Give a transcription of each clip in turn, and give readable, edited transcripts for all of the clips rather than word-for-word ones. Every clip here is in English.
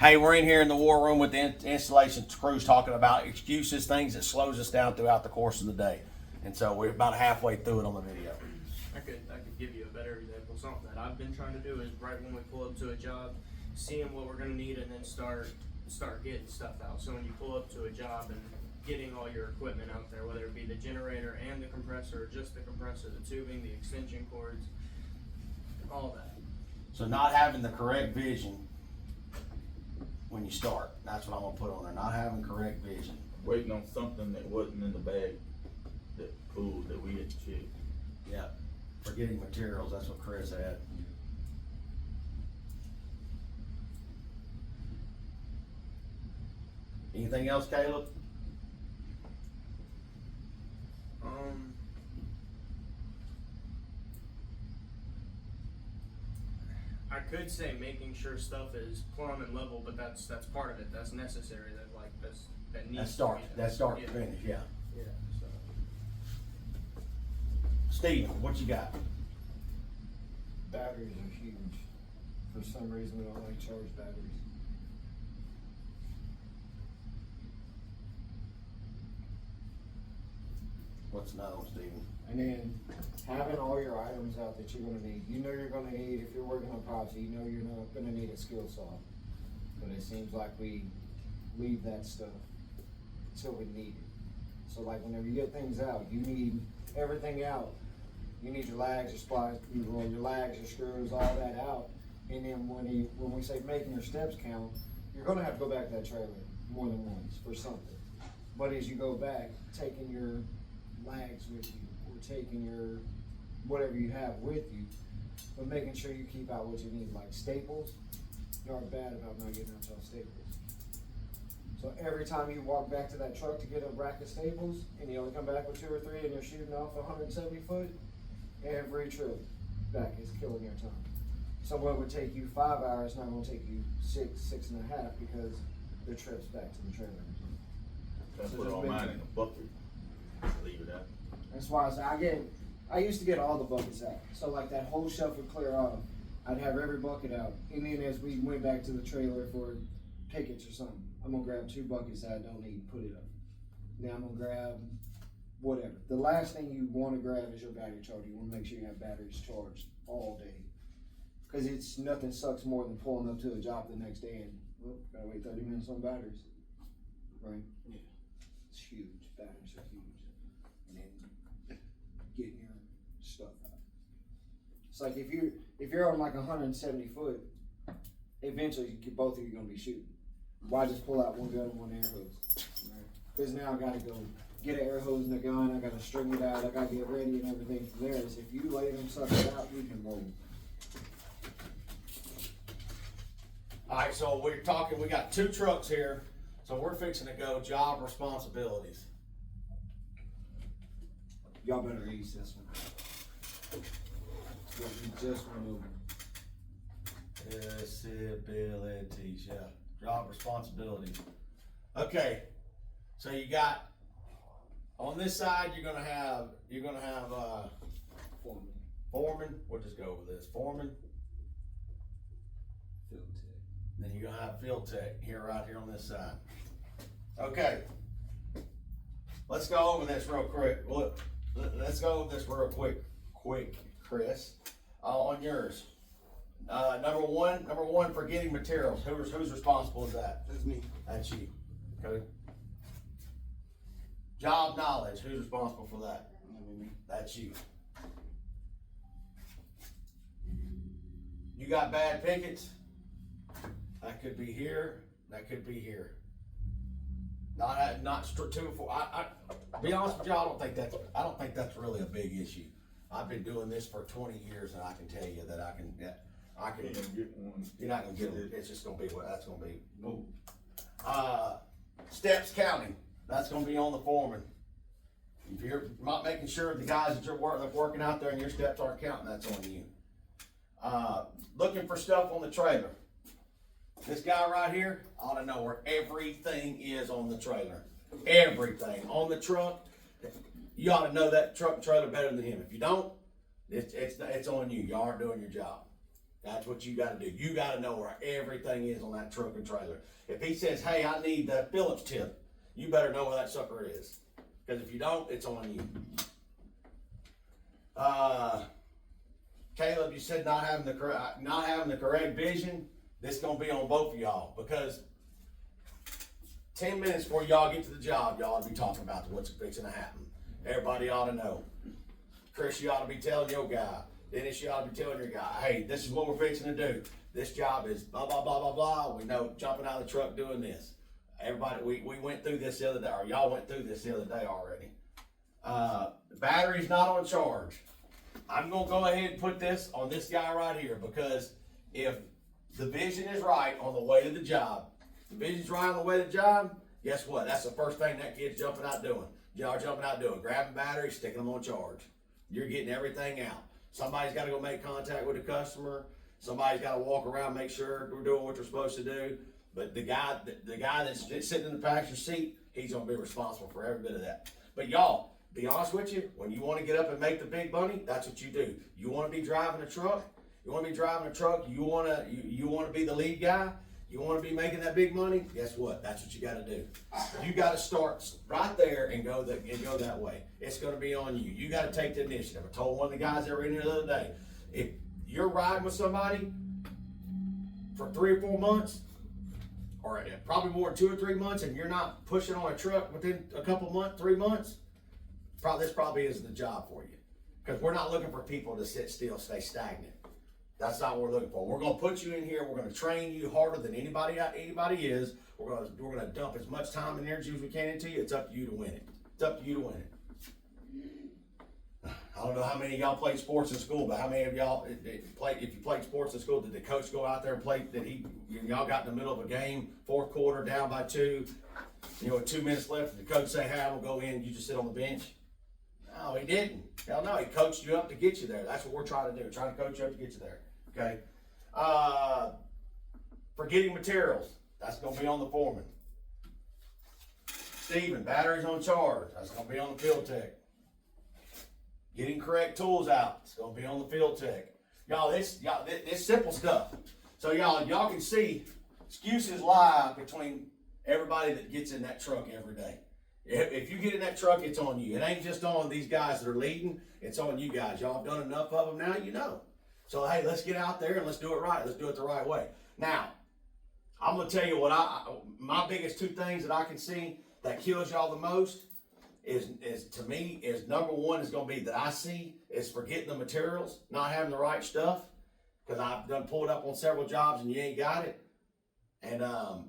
Hey, we're in here in the war room with the installation crews talking about excuses, things that slows us down throughout the course of the day. And so we're about halfway through it on the video. I could give you a better example. Something that I've been trying to do is right when we pull up to a job, seeing what we're gonna need and then start getting stuff out. So when you pull up to a job and getting all your equipment out there, whether it be the generator and the compressor, or just the compressor, the tubing, the extension cords, all that. So not having the correct vision when you start. That's what I'm gonna put on there. Not having correct vision. Waiting on something that wasn't in the bag that pulled that we didn't check. Yeah. Forgetting materials, that's what Chris had. Anything else, Caleb? I could say making sure stuff is plumb and level, but that's part of it. That's necessary. That needs to be done. That's start to Yeah. finish, yeah. Yeah. So. Steven, what you got? Batteries are huge. For some reason, we don't like charge batteries. What's another one, Steven? And then having all your items out that you're gonna need. You know you're gonna need, if you're working on epoxy, you know you're not gonna need a skill saw. But it seems like we leave that stuff until we need it. So like whenever you get things out, you need everything out. You need your lags, your splice, your lags, your screws, all that out. And then when we say making your steps count, you're gonna have to go back to that trailer more than once for something. But as you go back, taking your lags with you, or taking your whatever you have with you, but making sure you keep out what you need, like staples. You are bad about not getting out y'all staples. So every time you walk back to that truck to get a rack of staples, and you only come back with 2 or 3, and you're shooting off 170 foot, every trip back is killing your time. So what would take you 5 hours, not gonna take you 6.5, because the trip's back to the trailer. That's So put just all make mine it- in a bucket. Leave it out. That's why I used to get all the buckets out. So like that whole shelf would clear off. I'd have every bucket out. And then as we went back to the trailer for pickets or something, I'm gonna grab 2 buckets that I don't need and put it up. Then I'm gonna grab whatever. The last thing you wanna grab is your battery charger. You wanna make sure you have batteries charged all day. Cause it's nothing sucks more than pulling up to a job the next day and, well, gotta wait 30 minutes on batteries. Right? Yeah. It's huge. Batteries are huge. And then getting your stuff out. It's like if you're on like 170 foot, eventually both of you gonna be shooting. Why just pull out one gun and one air hose? Right? Because now I gotta go get an air hose and a gun. I gotta string it out. I gotta get ready and everything from there. Is if you lay them suckers out, you can roll. All right, so we're talking, we got 2 trucks here, so we're fixing to go job responsibilities. Y'all better ease this one. What you just went over. Disabilities, yeah. Job responsibilities. Okay, so you got, on this side, you're gonna have foreman, we'll just go with this, foreman. Field tech. Then you're gonna have field tech right here on this side. Okay. Let's go over this real quick. Look, let's go over this real quick, Chris. On yours. Number one, for getting materials. Who's responsible for that? That's me. That's you. Okay. Job knowledge. Who's responsible for that? That's you. You got bad pickets? That could be here. That could be here. Not 2 or 4. I be honest with you, I don't think that's really a big issue. I've been doing this for 20 years, and I can tell you that I can. Can't get one. You're not gonna get it. It's just gonna be what that's gonna be. Boom. Steps counting. That's gonna be on the foreman. If you're not making sure the guys that you're working out there and your steps aren't counting, that's on you. Looking for stuff on the trailer. This guy right here ought to know where everything is on the trailer. Everything on the truck. You ought to know that truck and trailer better than him. If you don't, it's on you. You aren't doing your job. That's what you gotta do. You gotta know where everything is on that truck and trailer. If he says, hey, I need that Phillips tip, you better know where that sucker is. Because if you don't, it's on you. Caleb, you said not having the correct vision. This is gonna be on both of y'all, because 10 minutes before y'all get to the job, y'all ought to be talking about what's fixing to happen. Everybody ought to know. Chris, you ought to be telling your guy. Dennis, you ought to be telling your guy, hey, this is what we're fixing to do. This job is blah, blah, blah, blah, blah. We know jumping out of the truck doing this. Everybody, we went through this the other day, or y'all went through this the other day already. The battery's not on charge. I'm gonna go ahead and put this on this guy right here, because if the vision is right on the way to the job, the vision's right on the way to the job, guess what? That's the first thing that kid's jumping out doing. Y'all jumping out doing, grabbing batteries, sticking them on charge. You're getting everything out. Somebody's gotta go make contact with the customer. Somebody's gotta walk around, make sure we're doing what we're supposed to do. But the guy that's sitting in the passenger seat, he's gonna be responsible for every bit of that. But y'all, be honest with you, when you wanna get up and make the big money, that's what you do. You wanna be driving a truck, you wanna be the lead guy, you wanna be making that big money, guess what? That's what you gotta do. You gotta start right there and go that way. It's gonna be on you. You gotta take the initiative. I told one of the guys that were in here the other day, if you're riding with somebody for 3 or 4 months, or probably more than 2 or 3 months, and you're not pushing on a truck within a couple months, 3 months, this probably isn't the job for you. Because we're not looking for people to sit still, stay stagnant. That's not what we're looking for. We're gonna put you in here, we're gonna train you harder than anybody is. We're gonna dump as much time and energy as we can into you. It's up to you to win it. It's up to you to win it. I don't know how many of y'all played sports in school, but how many of y'all, if you played sports in school, did the coach go out there and play, y'all got in the middle of a game, 4th quarter, down by 2, with 2 minutes left, did the coach say, hey, I'm gonna go in, you just sit on the bench? No, he didn't. Hell no, he coached you up to get you there. That's what we're trying to do, trying to coach you up to get you there, okay? Forgetting materials, that's gonna be on the foreman. Steven, batteries on charge, that's gonna be on the field tech. Getting correct tools out, it's gonna be on the field tech. Y'all, this simple stuff. So y'all can see excuses lie between everybody that gets in that truck every day. If you get in that truck, it's on you. It ain't just on these guys that are leading, it's on you guys. Y'all have done enough of them now, you know. So hey, let's get out there and let's do it right. Let's do it the right way. Now, I'm gonna tell you what my biggest 2 things that I can see that kills y'all the most is to me number 1 is gonna be that I see is forgetting the materials, not having the right stuff, because I've done pulled up on several jobs and you ain't got it. And I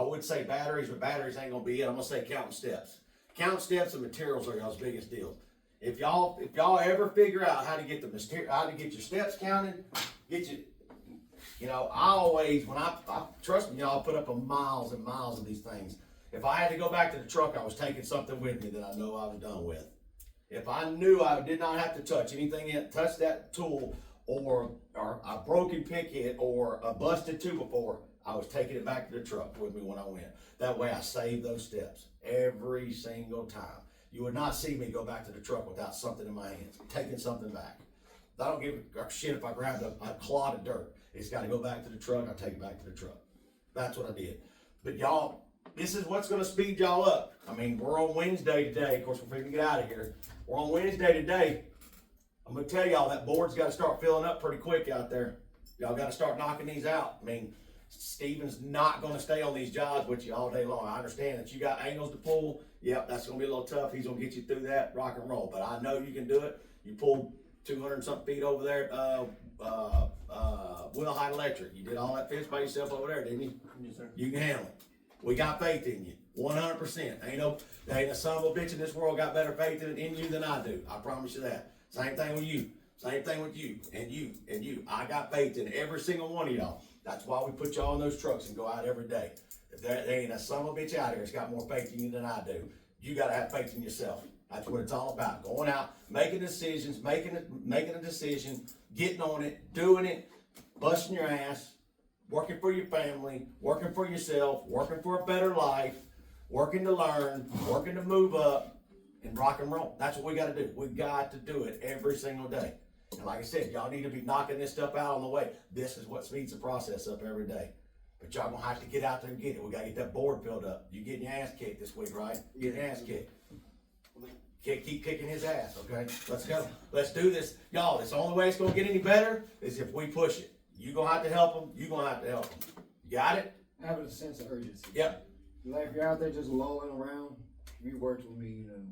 would say batteries, but batteries ain't gonna be it. I'm gonna say counting steps. Counting steps and materials are y'all's biggest deals. If y'all ever figure out how to get your steps counted, I always, when I trust me, y'all put up miles and miles of these things. If I had to go back to the truck, I was taking something with me that I know I was done with. If I knew I did not have to touch anything touch that tool or a broken pick hit or a busted 2x4, I was taking it back to the truck with me when I went. That way I saved those steps every single time. You would not see me go back to the truck without something in my hands, taking something back. I don't give a shit if I grabbed a clod of dirt. It's got to go back to the truck. I take it back to the truck. That's what I did. But y'all, this is what's going to speed y'all up. I mean, we're on Wednesday today. Of course, we're going to get out of here. We're on Wednesday today. I'm going to tell y'all that board's got to start filling up pretty quick out there. Y'all got to start knocking these out. I mean, Steven's not going to stay on these jobs with you all day long. I understand that you got angles to pull. Yep, that's going to be a little tough. He's going to get you through that, rock and roll. But I know you can do it. You pulled 200 and something feet over there Will Height Electric. You did all that fence by yourself over there, didn't you? Yes, sir. You can handle it. We got faith in you, 100%. There ain't a son of a bitch in this world got better faith in you than I do. I promise you that. Same thing with you. Same thing with you and you and you. I got faith in every single one of y'all. That's why we put y'all in those trucks and go out every day. If there ain't a son of a bitch out here that's got more faith in you than I do, you got to have faith in yourself. That's what it's all about. Going out, making decisions, making a decision, getting on it, doing it, busting your ass, working for your family, working for yourself, working for a better life, working to learn, working to move up, and rock and roll. That's what we got to do. We got to do it every single day. And like I said, y'all need to be knocking this stuff out on the way. This is what speeds the process up every day. But y'all gonna have to get out there and get it. We gotta get that board filled up. You getting your ass kicked this week, right? Getting your ass kicked. Keep kicking his ass, okay? Let's go. Let's do this. Y'all, it's the only way it's gonna get any better is if we push it. You gonna have to help them. You gonna have to help them. You got it? Having a sense of urgency. Yep. Like if you're out there just lolling around, if you worked with me, you know,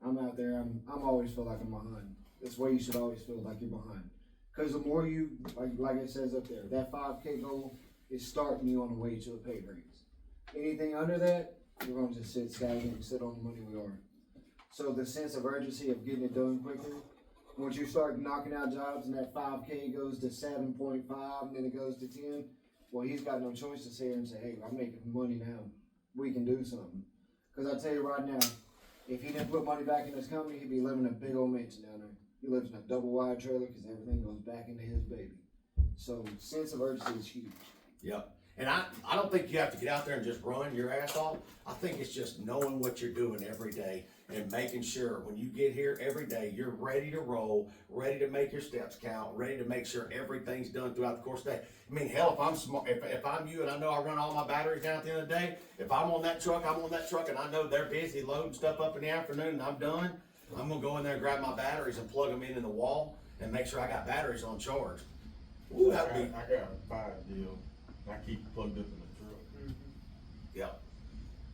I'm out there, I'm always feel like I'm behind. This way you should always feel like you're behind. Cause the more you, like it says up there, that 5K goal is starting you on the way to a pay raise. Anything under that, you're gonna just sit stagnant and sit on the money we are. So the sense of urgency of getting it done quicker, once you start knocking out jobs and that 5K goes to 7.5 and then it goes to 10, well, he's got no choice to sit here and say, hey, I'm making money now. We can do something. Because I tell you right now, if he didn't put money back in his company, he'd be living in a big old mansion down there. He lives in a double wide trailer because everything goes back into his baby. So sense of urgency is huge. Yep. And I don't think you have to get out there and just run your ass off. I think it's just knowing what you're doing every day and making sure when you get here every day, you're ready to roll, ready to make your steps count, ready to make sure everything's done throughout the course of the day. I mean, hell, if I'm smart, if I'm you and I know I run all my batteries down at the end of the day, if I'm on that truck, and I know they're busy loading stuff up in the afternoon and I'm done, I'm gonna go in there and grab my batteries and plug them in the wall and make sure I got batteries on charge. Ooh, that'd be, I got a fire deal. I keep plugged up in the truck. yeah.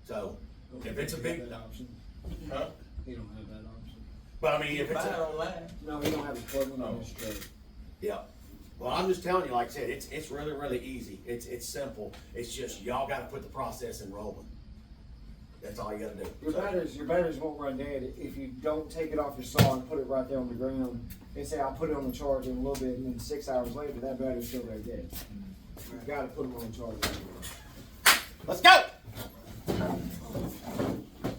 So, if it's a big, that option. Huh? He don't have that option. but I mean, if it's Buy it a, online. No, he don't have a plug-in on his truck. yeah. Well, I'm just telling you, like I said, it's really, really easy. It's simple. It's just y'all gotta put the process in rolling. That's all you gotta do. Your batteries won't run dead if you don't take it off your saw and put it right there on the ground and say, I'll put it on the charger in a little bit, and then 6 hours later, that battery's still there dead. You've gotta put them on the charger. Let's go!